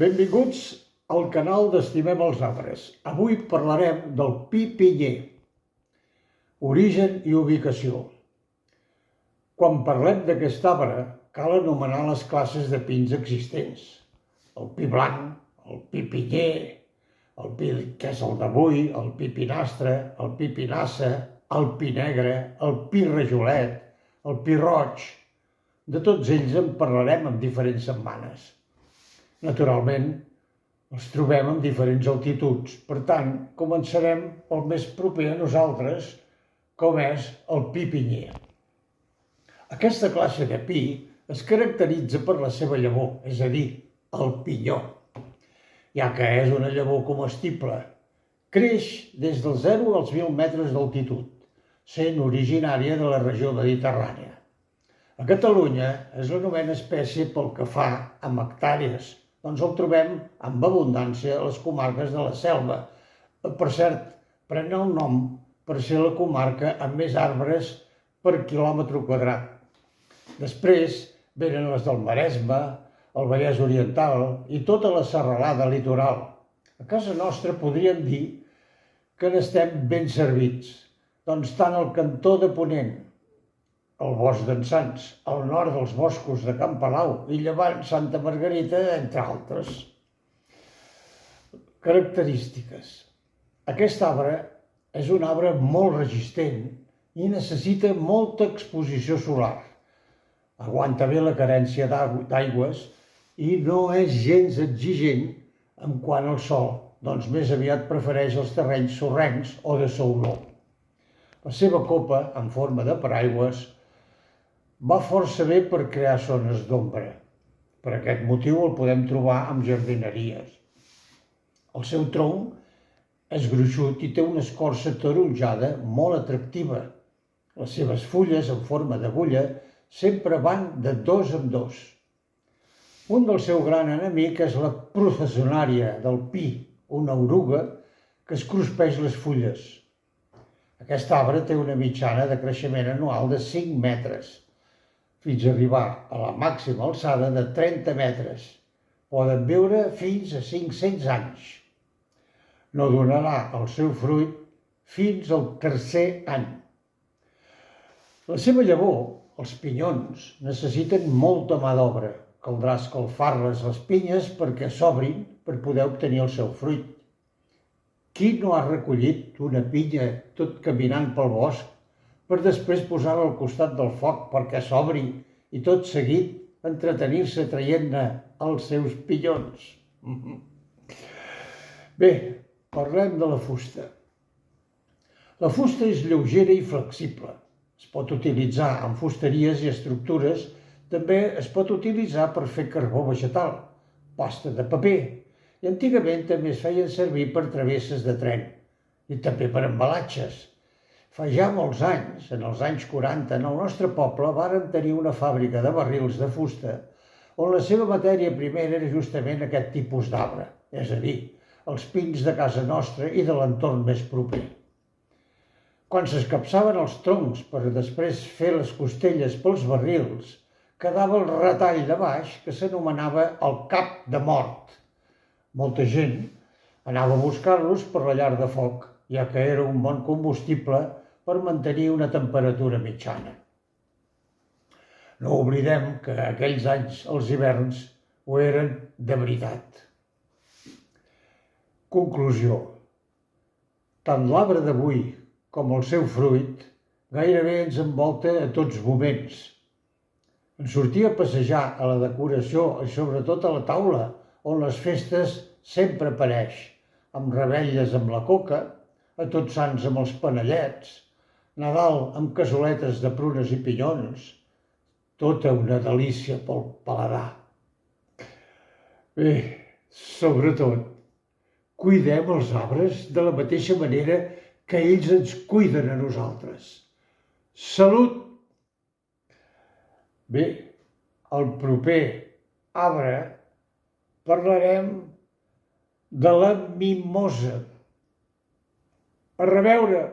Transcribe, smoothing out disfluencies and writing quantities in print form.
Benvinguts al canal d'Estimem els Arbres. Avui parlarem del pi pinyer, origen i ubicació. Quan parlem d'aquest arbre, cal anomenar les classes de pins existents. El pi blanc, el pi pinyer, el pi que és el d'avui, el pi pinastre, el pi pinassa, el pi negre, el pi rajolet, el pi roig. De tots ells en parlarem en diferents setmanes. Naturalment, els trobem en diferents altituds. Per tant, començarem pel més proper a nosaltres, com és el pi pinyer. Aquesta classe de pi es caracteritza per la seva llavor, és a dir, el pinyó, ja que és una llavor comestible. Creix des dels 0 als 1.000 metres d'altitud, sent originària de la regió mediterrània. A Catalunya és la novena espècie pel que fa amb hectàrees, doncs el trobem amb abundància a les comarques de la Selva. Per cert, pren el nom per ser la comarca amb més arbres per quilòmetre quadrat. Després venen les del Maresme, el Vallès Oriental i tota la serralada litoral. A casa nostra podríem dir que n'estem ben servits, doncs tant al cantó de Ponent, el bosc d'en Sants, al nord dels boscos de Can Palau i llevant Santa Margarita, entre altres. Característiques. Aquest arbre és un arbre molt resistent i necessita molta exposició solar. Aguanta bé la carència d'aigües i no és gens exigent en quant al sol, doncs més aviat prefereix els terrenys sorrencs o de sauló. La seva copa, en forma de paraigües, va força bé per crear zones d'ombra. Per aquest motiu el podem trobar en jardineries. El seu tronc és gruixut i té una escorça taronjada molt atractiva. Les seves fulles, en forma d'agulla, sempre van de 2 en 2. Un del seu gran enemic és la processionària del pi, una oruga que es cruspeix les fulles. Aquest arbre té una mitjana de creixement anual de 5 metres, fins a arribar a la màxima alçada de 30 metres. Poden viure fins a 500 anys. No donarà el seu fruit fins al 3è any. La seva llavor, els pinyons, necessiten molta mà d'obra. Caldrà escalfar-les les pinyes perquè s'obrin per poder obtenir el seu fruit. Qui no ha recollit una pinya tot caminant pel bosc per després posar-la al costat del foc perquè s'obri i tot seguit entretenir-se traient-ne els seus pinyons? Bé, parlem de la fusta. La fusta és lleugera i flexible. Es pot utilitzar en fusteries i estructures. També es pot utilitzar per fer carbó vegetal, pasta de paper, i antigament també es feien servir per travesses de tren i també per embalatges. Fa ja molts anys, en els anys 40, en el nostre poble vàrem tenir una fàbrica de barrils de fusta on la seva matèria primera era justament aquest tipus d'arbre, és a dir, els pins de casa nostra i de l'entorn més proper. Quan s'escapçaven els troncs per després fer les costelles pels barrils, quedava el retall de baix que s'anomenava el cap de mort. Molta gent anava a buscar-los per la llar de foc, ja que era un bon combustible per mantenir una temperatura mitjana. No oblidem que aquells anys els hiverns ho eren de veritat. Conclusió. Tant l'arbre d'avui com el seu fruit gairebé ens envolta a tots moments. En sortir a passejar, a la decoració i sobretot a la taula, on les festes sempre apareix, amb revetlles amb la coca, a Tots Sants amb els panellets, Nadal amb cassoletes de prunes i pinyons, tota una delícia pel paladar. Bé, sobretot, cuidem els arbres de la mateixa manera que ells ens cuiden a nosaltres. Salut! Bé, al proper arbre parlarem de la mimosa. A reveure!